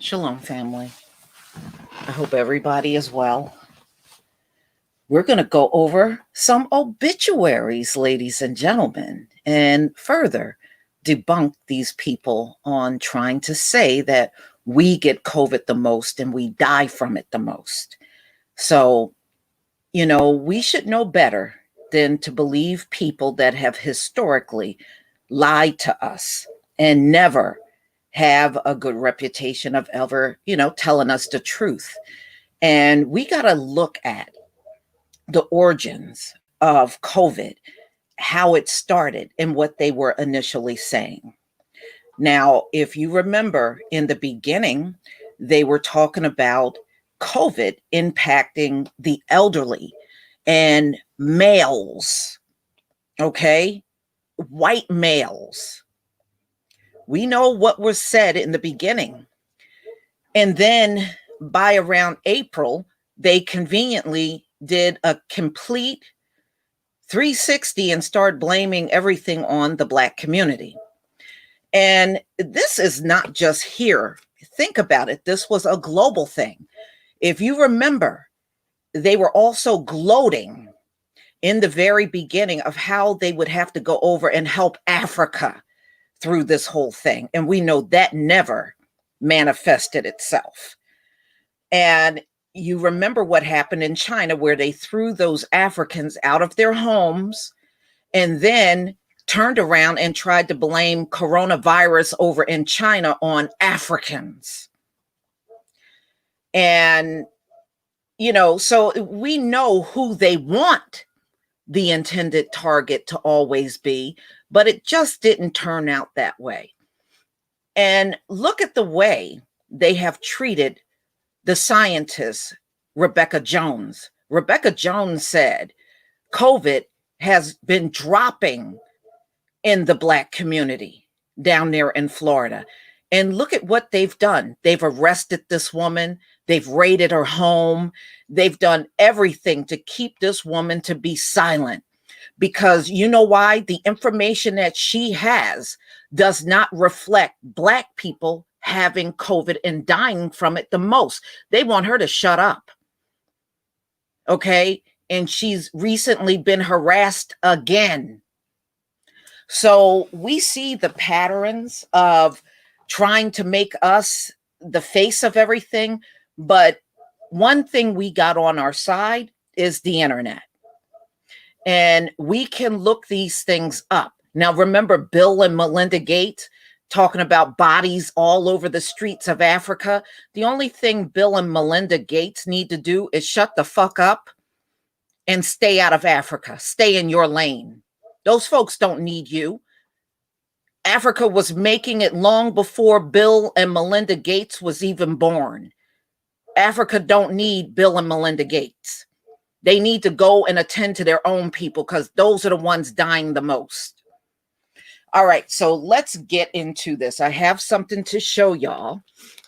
Shalom, family. I hope everybody is well. We're going to go over some obituaries, ladies and gentlemen, and further debunk these people on trying to say that we get COVID the most and we die from it the most. So, we should know better than to believe people that have historically lied to us and never have a good reputation of ever, telling us the truth. And we got to look at the origins of COVID, how it started, and what they were initially saying. Now, if you remember in the beginning, they were talking about COVID impacting the elderly and males, okay? White males. We know what was said in the beginning. And then by around April, they conveniently did a complete 360 and start blaming everything on the Black community. And this is not just here. Think about it. This was a global thing. If you remember, they were also gloating in the very beginning of how they would have to go over and help Africa through this whole thing. And we know that never manifested itself. And you remember what happened in China, where they threw those Africans out of their homes and then turned around and tried to blame coronavirus over in China on Africans. And, so we know who they want the intended target to always be, but it just didn't turn out that way. And look at the way they have treated the scientist, Rebecca Jones. Rebecca Jones said COVID has been dropping in the Black community down there in Florida. And look at what they've done. They've arrested this woman. They've raided her home. They've done everything to keep this woman to be silent. Because you know why? The information that she has does not reflect Black people having COVID and dying from it the most. They want her to shut up. Okay? And she's recently been harassed again. So we see the patterns of trying to make us the face of everything. But one thing we got on our side is the internet. And we can look these things up. Now, remember Bill and Melinda Gates talking about bodies all over the streets of Africa? The only thing Bill and Melinda Gates need to do is shut the fuck up and stay out of Africa. Stay in your lane. Those folks don't need you. Africa was making it long before Bill and Melinda Gates was even born. Africa don't need Bill and Melinda Gates. They need to go and attend to their own people because those are the ones dying the most. All right, so let's get into this. I have something to show y'all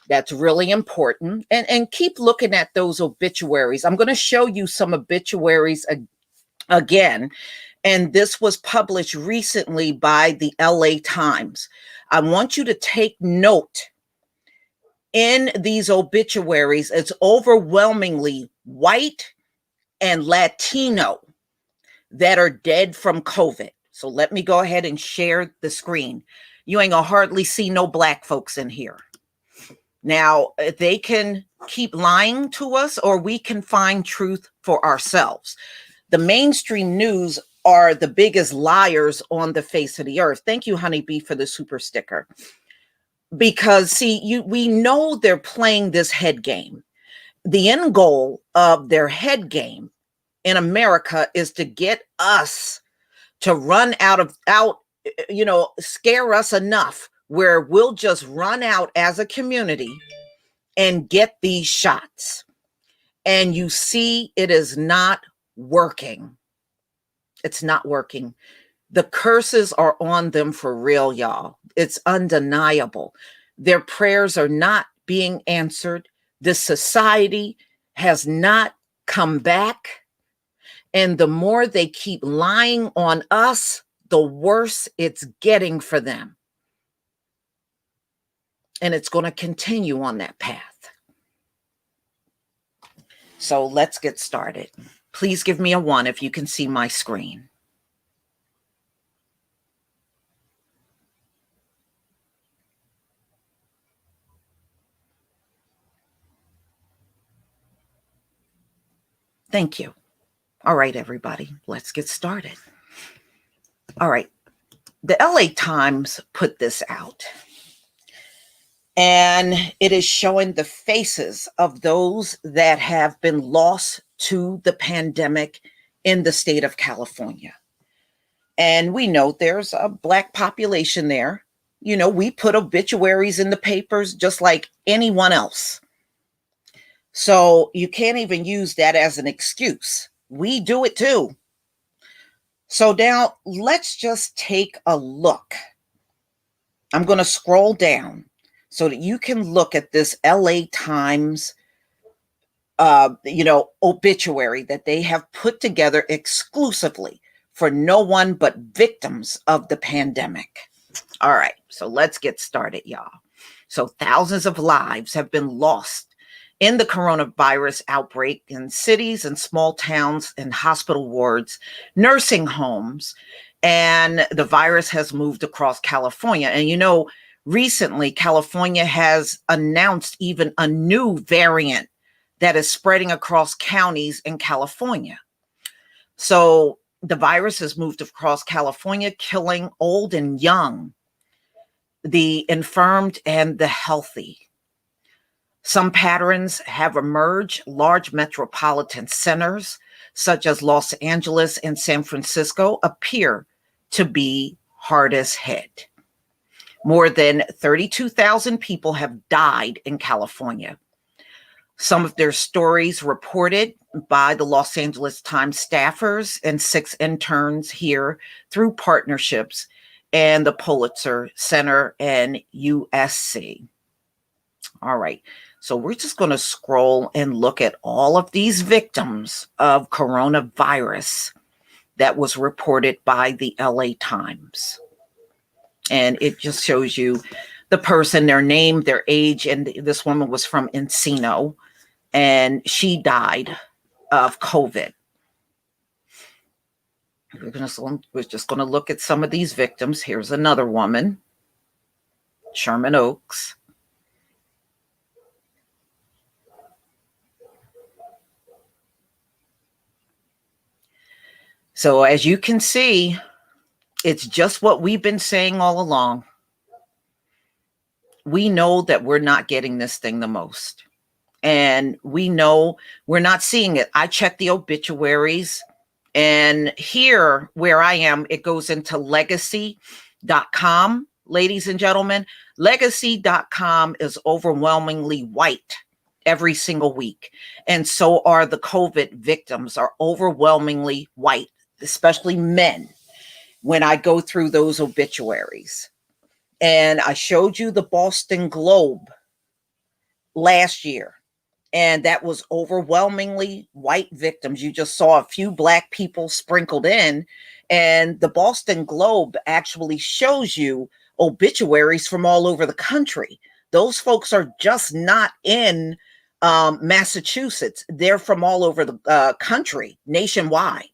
that's really important. And keep looking at those obituaries. I'm going to show you some obituaries again. And this was published recently by the LA Times. I want you to take note. In these obituaries, it's overwhelmingly white and Latino that are dead from COVID. So let me go ahead and share the screen. You ain't gonna hardly see no Black folks in here. Now, they can keep lying to us or we can find truth for ourselves. The mainstream news are the biggest liars on the face of the earth. Thank you, Honeybee, for the super sticker. Because, see, we know they're playing this head game. The end goal of their head game in America is to get us to run out, scare us enough where we'll just run out as a community and get these shots. And you see, it is not working. It's not working. The curses are on them for real, y'all. It's undeniable. Their prayers are not being answered. This society has not come back. And the more they keep lying on us, the worse it's getting for them. and it's going to continue on that path. So let's get started. Please give me a 1 if you can see my screen. Thank you. All right, everybody, let's get started. All right. The LA Times put this out, and it is showing the faces of those that have been lost to the pandemic in the state of California. And we know there's a Black population there. You know, we put obituaries in the papers just like anyone else. So you can't even use that as an excuse. We do it too. So now let's just take a look. I'm going to scroll down so that you can look at this LA Times obituary that they have put together exclusively for no one but victims of the pandemic. All right, so let's get started, y'all. So thousands of lives have been lost in the coronavirus outbreak in cities and small towns and hospital wards, nursing homes, and the virus has moved across California. And you know, recently California has announced even a new variant that is spreading across counties in California. So the virus has moved across California, killing old and young, the infirmed and the healthy. Some patterns have emerged. Large metropolitan centers, such as Los Angeles and San Francisco, appear to be hardest hit. More than 32,000 people have died in California. Some of their stories reported by the Los Angeles Times staffers and 6 interns here through partnerships and the Pulitzer Center and USC. All right, so we're just going to scroll and look at all of these victims of coronavirus that was reported by the LA Times. And it just shows you the person, their name, their age, and this woman was from Encino, and she died of COVID. We're just going to look at some of these victims. Here's another woman, Sherman Oaks. So as you can see, it's just what we've been saying all along. We know that we're not getting this thing the most. And we know we're not seeing it. I check the obituaries, and here where I am, it goes into legacy.com, ladies and gentlemen. Legacy.com is overwhelmingly white every single week. And so are the COVID victims are overwhelmingly white, especially men, when I go through those obituaries. And I showed you the Boston Globe last year, and that was overwhelmingly white victims. You just saw a few Black people sprinkled in, and the Boston Globe actually shows you obituaries from all over the country. Those folks are just not in Massachusetts. They're from all over the country, nationwide.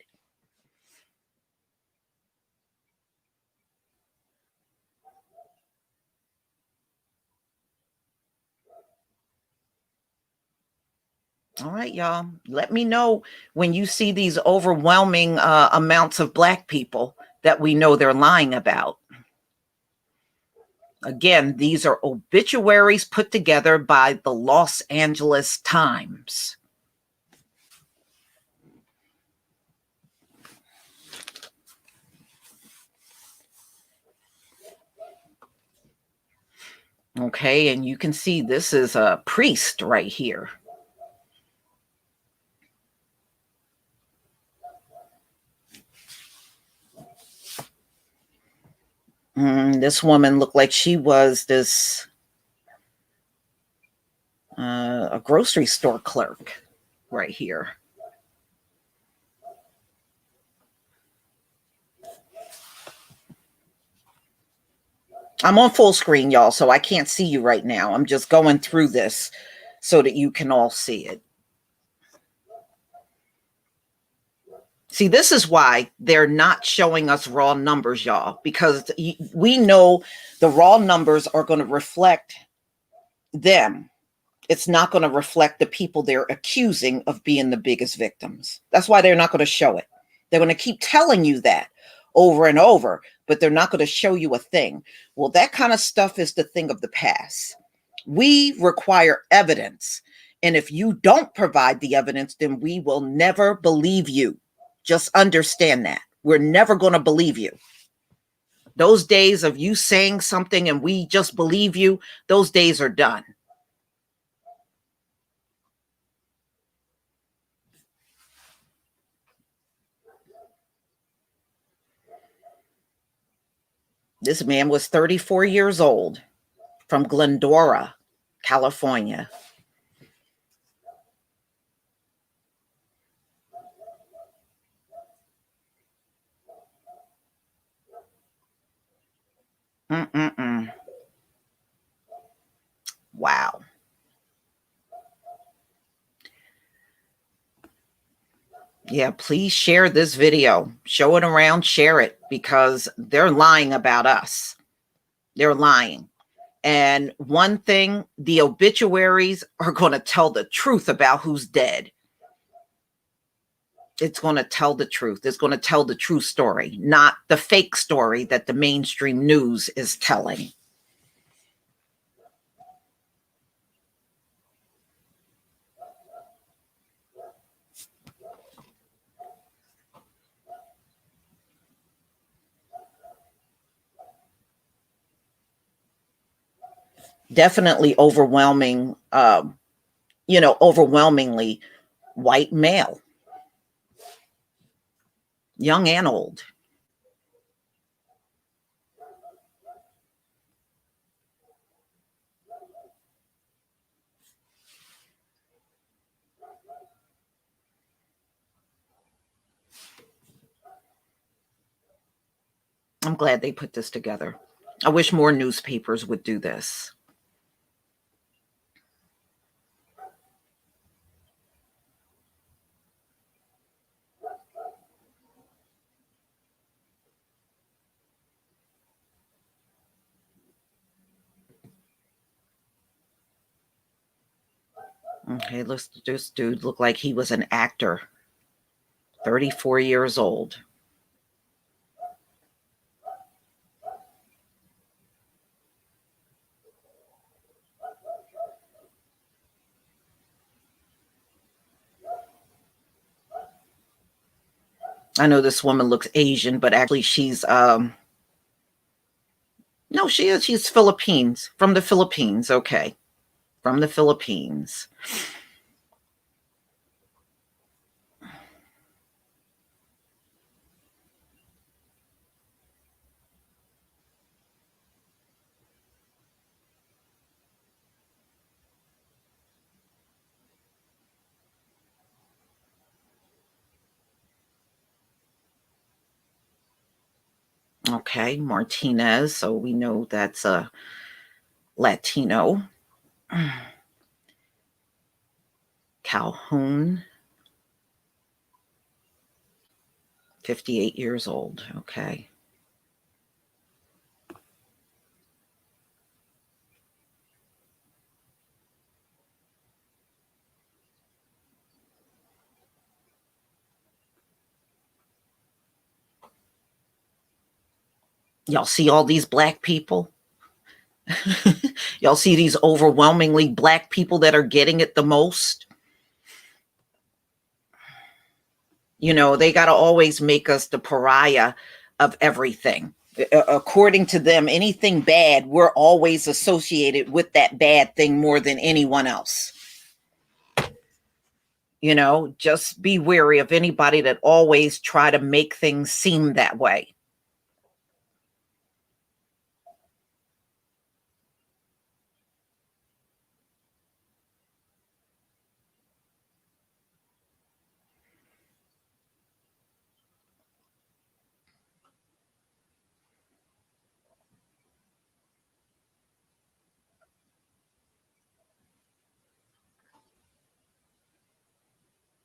All right, y'all. Let me know when you see these overwhelming amounts of Black people that we know they're lying about. Again, these are obituaries put together by the Los Angeles Times. Okay, and you can see this is a priest right here. This woman looked like she was a grocery store clerk right here. I'm on full screen, y'all, so I can't see you right now. I'm just going through this so that you can all see it. See, this is why they're not showing us raw numbers, y'all, because we know the raw numbers are going to reflect them. It's not going to reflect the people they're accusing of being the biggest victims. That's why they're not going to show it. They're going to keep telling you that over and over, but they're not going to show you a thing. Well, that kind of stuff is the thing of the past. We require evidence. And if you don't provide the evidence, then we will never believe you. Just understand that. We're never going to believe you. Those days of you saying something and we just believe you, those days are done. This man was 34 years old from Glendora, California. Mm-mm-mm. Wow. Yeah, please share this video. Show it around, share it, because they're lying about us. They're lying. And one thing, the obituaries are going to tell the truth about who's dead. It's going to tell the truth. It's going to tell the true story, not the fake story that the mainstream news is telling. Definitely overwhelming, overwhelmingly white male, young and old. I'm glad they put this together. I wish more newspapers would do this. Okay, this dude looked like he was an actor. 34 years old. I know this woman looks Asian, but actually she's no, she is. She's Philippines, from the Philippines. Okay, from the Philippines. Okay, Martinez. So we know that's a Latino. Calhoun, 58 years old. Okay. Y'all see all these black people? Y'all see these overwhelmingly black people that are getting it the most? You know, they got to always make us the pariah of everything. According to them, anything bad, we're always associated with that bad thing more than anyone else. You know, just be wary of anybody that always try to make things seem that way.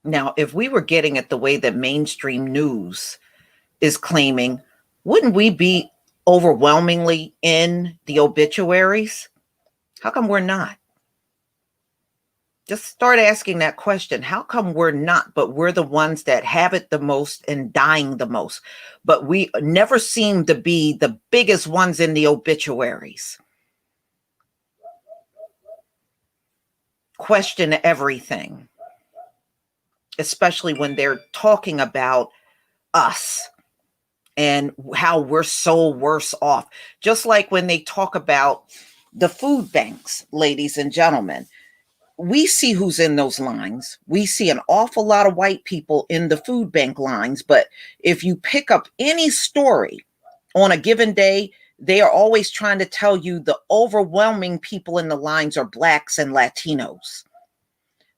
Now, if we were getting it the way that mainstream news is claiming, wouldn't we be overwhelmingly in the obituaries? How come we're not? Just start asking that question. How come we're not, but we're the ones that have it the most and dying the most? But we never seem to be the biggest ones in the obituaries. Question everything, especially when they're talking about us and how we're so worse off. Just like when they talk about the food banks, ladies and gentlemen, we see who's in those lines. We see an awful lot of white people in the food bank lines, but if you pick up any story on a given day, they are always trying to tell you the overwhelming people in the lines are blacks and Latinos.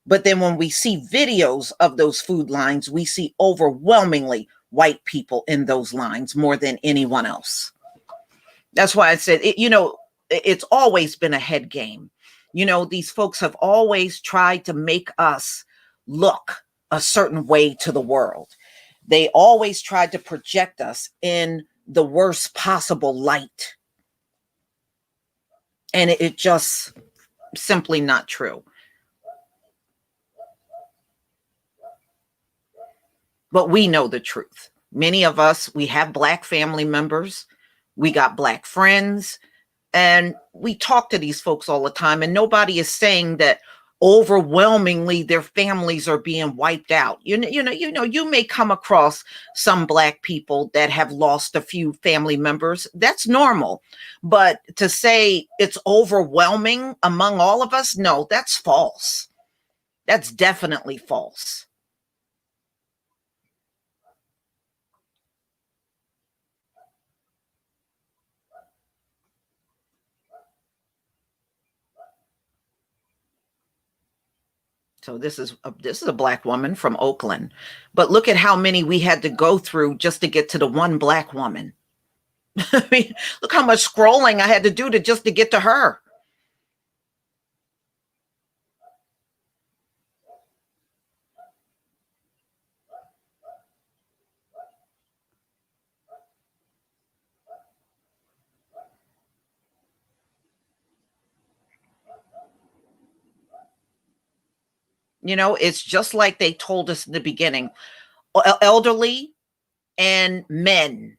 But then when we see videos of those food lines, we see overwhelmingly white people in those lines more than anyone else. That's why I said, it's always been a head game. These folks have always tried to make us look a certain way to the world. They always tried to project us in the worst possible light. And it just simply not true. But we know the truth. Many of us, we have black family members, we got black friends, and we talk to these folks all the time, and nobody is saying that overwhelmingly their families are being wiped out. You may come across some black people that have lost a few family members. That's normal. But to say it's overwhelming among all of us, no, that's false. That's definitely false. So this is a black woman from Oakland, but look at how many we had to go through just to get to the one black woman. I mean, look how much scrolling I had to do just to get to her. It's just like they told us in the beginning, elderly and men.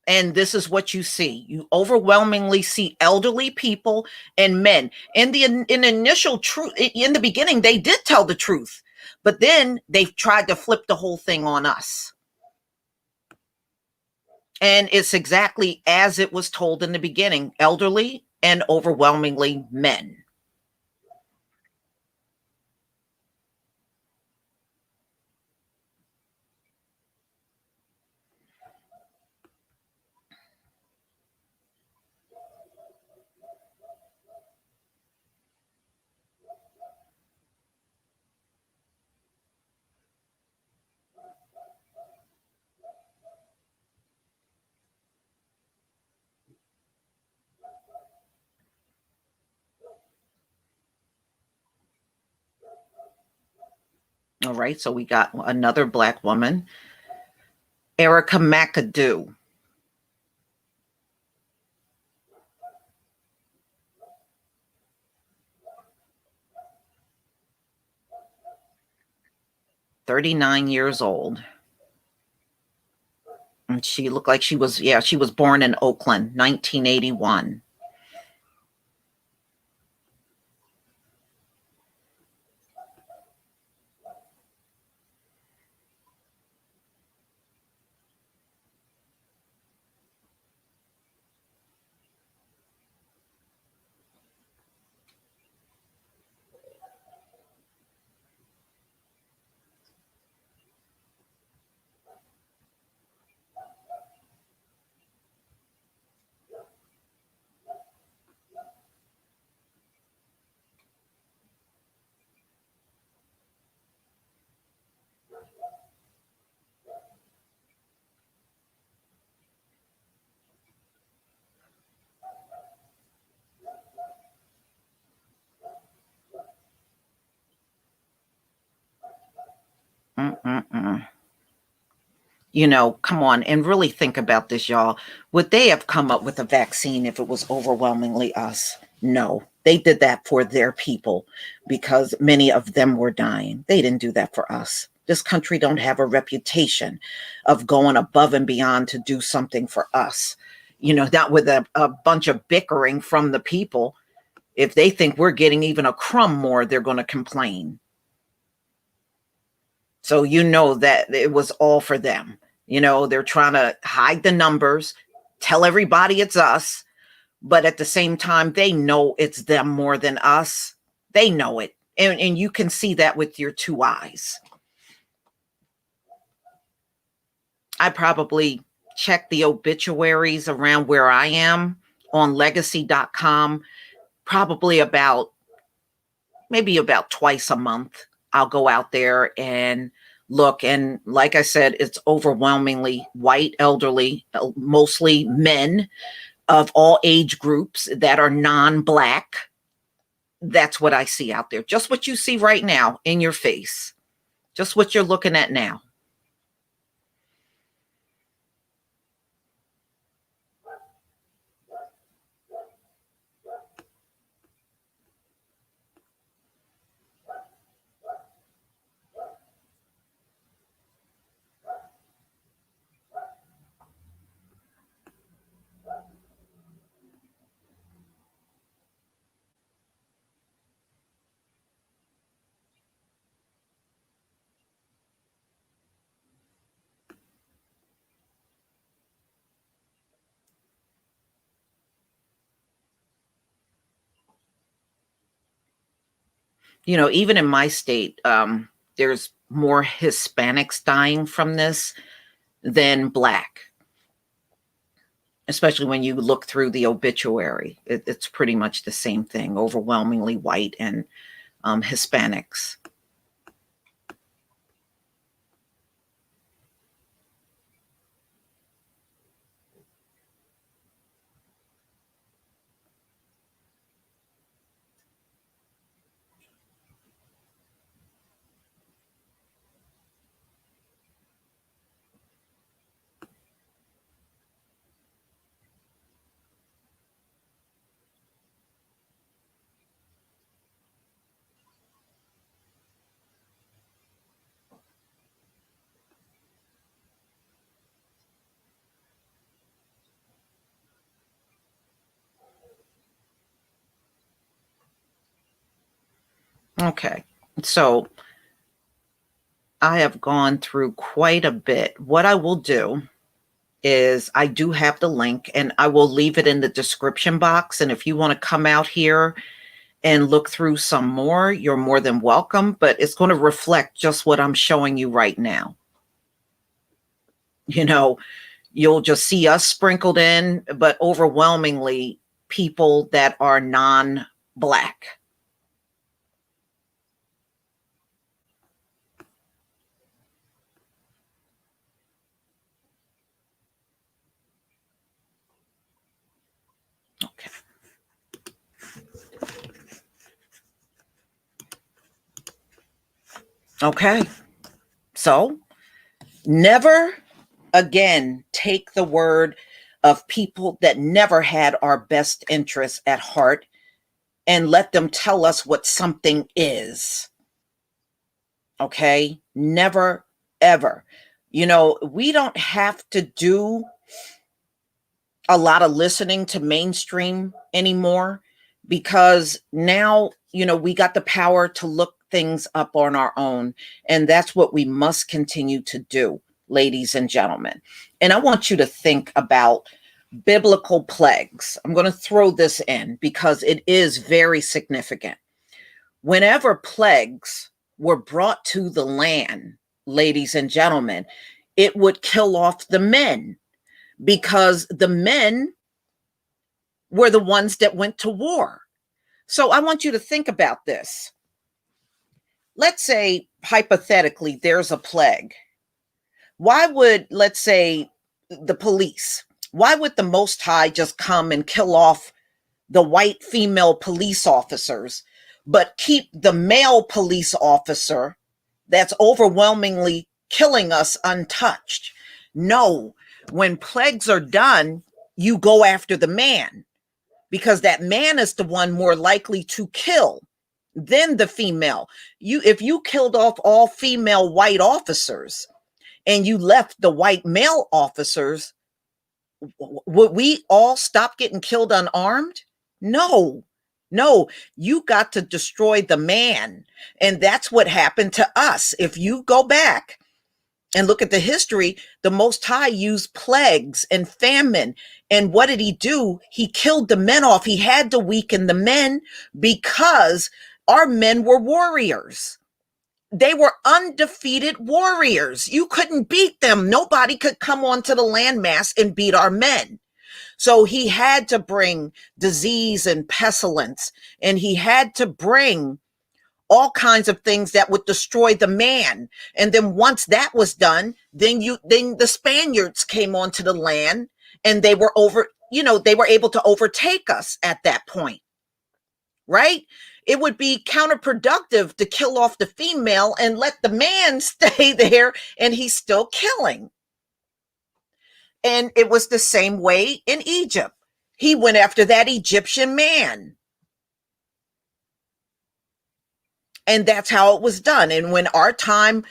And this is what you see. You overwhelmingly see elderly people and men. In initial truth, in the beginning, they did tell the truth, but then they've tried to flip the whole thing on us. And it's exactly as it was told in the beginning, elderly and overwhelmingly men. All right, so we got another black woman, Erica McAdoo. 39 years old. And she looked like she was born in Oakland, 1981. Come on and really think about this, y'all. Would they have come up with a vaccine if it was overwhelmingly us? No, they did that for their people because many of them were dying. They didn't do that for us. This country don't have a reputation of going above and beyond to do something for us. Not with a bunch of bickering from the people. If they think we're getting even a crumb more, they're going to complain. So that it was all for them. They're trying to hide the numbers, tell everybody it's us, but at the same time, they know it's them more than us. They know it. And you can see that with your two eyes. I probably check the obituaries around where I am on legacy.com, probably maybe about twice a month. I'll go out there and look. And like I said, it's overwhelmingly white, elderly, mostly men of all age groups that are non-Black. That's what I see out there. Just what you see right now in your face. Just what you're looking at now. Even in my state, there's more Hispanics dying from this than Black, especially when you look through the obituary. It's pretty much the same thing, overwhelmingly white and Hispanics. Okay, so I have gone through quite a bit. What I will do is I do have the link and I will leave it in the description box. And if you want to come out here and look through some more, you're more than welcome, but it's going to reflect just what I'm showing you right now. You'll just see us sprinkled in, but overwhelmingly people that are non-Black. Okay. Okay. So never again take the word of people that never had our best interests at heart and let them tell us what something is. Okay? Never, ever. We don't have to do a lot of listening to mainstream anymore because now, we got the power to look things up on our own. And that's what we must continue to do, ladies and gentlemen. And I want you to think about biblical plagues. I'm going to throw this in because it is very significant. Whenever plagues were brought to the land, ladies and gentlemen, it would kill off the men because the men were the ones that went to war. So I want you to think about this. Let's say, hypothetically, there's a plague. Why would, let's say, the police, why would the Most High just come and kill off the white female police officers, but keep the male police officer that's overwhelmingly killing us untouched? No, when plagues are done, you go after the man, because that man is the one more likely to kill than the female. If you killed off all female white officers and you left the white male officers, would we all stop getting killed unarmed? No, no, you got to destroy the man. And that's what happened to us. If you go back and look at the history, the Most High used plagues and famine. And what did he do? He killed the men off. He had to weaken the men because our men were warriors. They were undefeated warriors. You couldn't beat them. Nobody could come onto the landmass and beat our men. So he had to bring disease and pestilence, and he had to bring all kinds of things that would destroy the man. And then once that was done, then the Spaniards came onto the land, and they were they were able to overtake us at that point, right? It would be counterproductive to kill off the female and let the man stay there, and he's still killing. And it was the same way in Egypt. He went after that Egyptian man. And that's how it was done. And when our time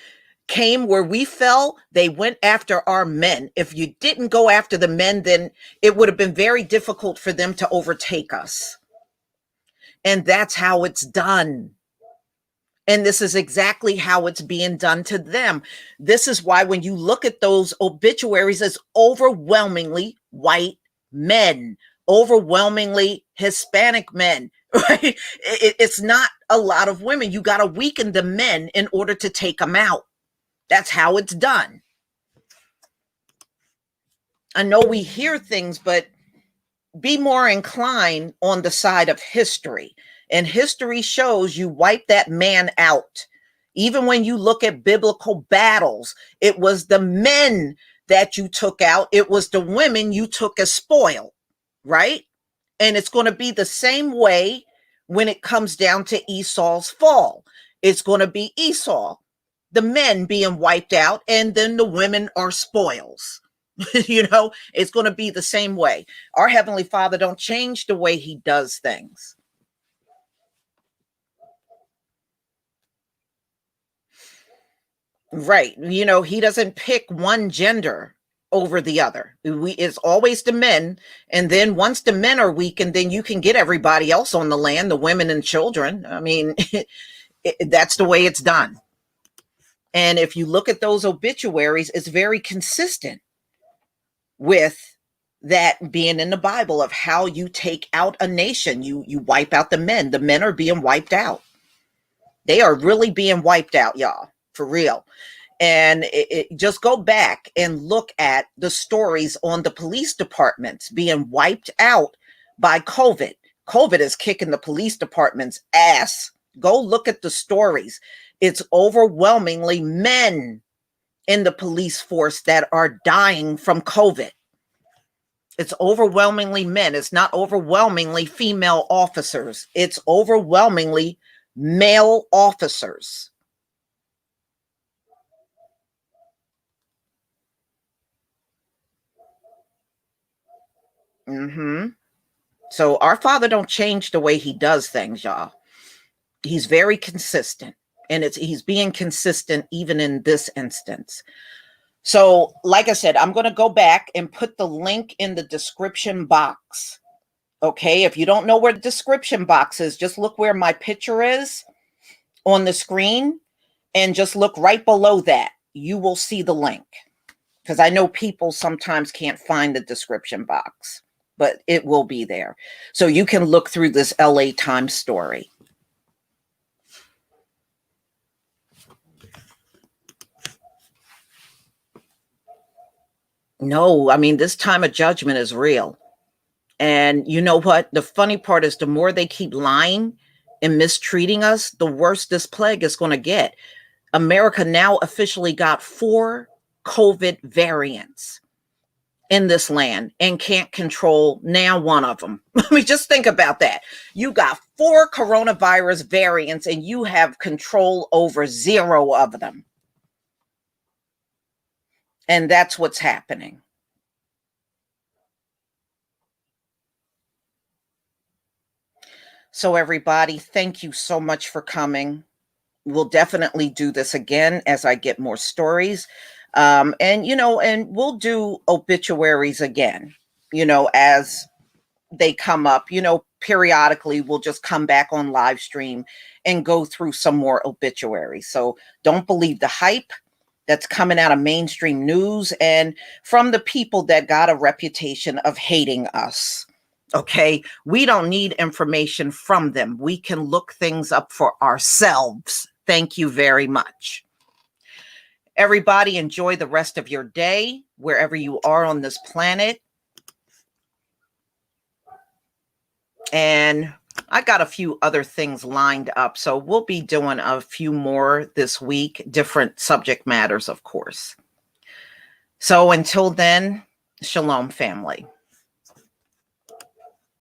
came where we fell, they went after our men. If you didn't go after the men, then it would have been very difficult for them to overtake us. And that's how it's done. And this is exactly how it's being done to them. This is why when you look at those obituaries, it's overwhelmingly white men, overwhelmingly Hispanic men, right? It's not a lot of women. You got to weaken the men in order to take them out. That's how it's done. I know we hear things, but be more inclined on the side of history. And history shows you wipe that man out. Even when you look at biblical battles, it was the men that you took out. It was the women you took as spoil, right? And it's going to be the same way when it comes down to Esau's fall. It's going to be Esau, the men being wiped out, and then the women are spoils. It's going to be the same way. Our Heavenly Father don't change the way he does things. Right. He doesn't pick one gender over the other. It's always the men. And then once the men are weakened, then you can get everybody else on the land, the women and children. I mean, that's the way it's done. And if you look at those obituaries, it's very consistent with that being in the Bible of how you take out a nation. You wipe out the men. The men are being wiped out. They are really being wiped out, y'all, for real. And just go back and look at the stories on the police departments being wiped out by COVID. COVID is kicking the police department's ass. Go look at the stories. It's overwhelmingly men in the police force that are dying from COVID. It's overwhelmingly men. It's not overwhelmingly female officers. It's overwhelmingly male officers. So our Father don't change the way he does things, y'all. He's very consistent, and he's being consistent even in this instance. So, like I said, I'm going to go back and put the link in the description box. Okay, if you don't know where the description box is, just look where my picture is on the screen and just look right below that. You will see the link, because I know people sometimes can't find the description box, but it will be there. So you can look through this LA Times story. No, I mean, this time of judgment is real. And you know what? The funny part is the more they keep lying and mistreating us, the worse this plague is going to get. America now officially got 4 COVID variants in this land and can't control now one of them. I mean, just think about that. You got 4 coronavirus variants and you have control over 0 of them. And that's what's happening. So, everybody, thank you so much for coming. We'll definitely do this again as I get more stories. And we'll do obituaries again, as they come up, periodically we'll just come back on live stream and go through some more obituaries. So don't believe the hype that's coming out of mainstream news and from the people that got a reputation of hating us. Okay, we don't need information from them. We can look things up for ourselves. Thank you very much. Everybody, enjoy the rest of your day wherever you are on this planet. And I got a few other things lined up. So we'll be doing a few more this week, different subject matters, of course. So until then, shalom, family.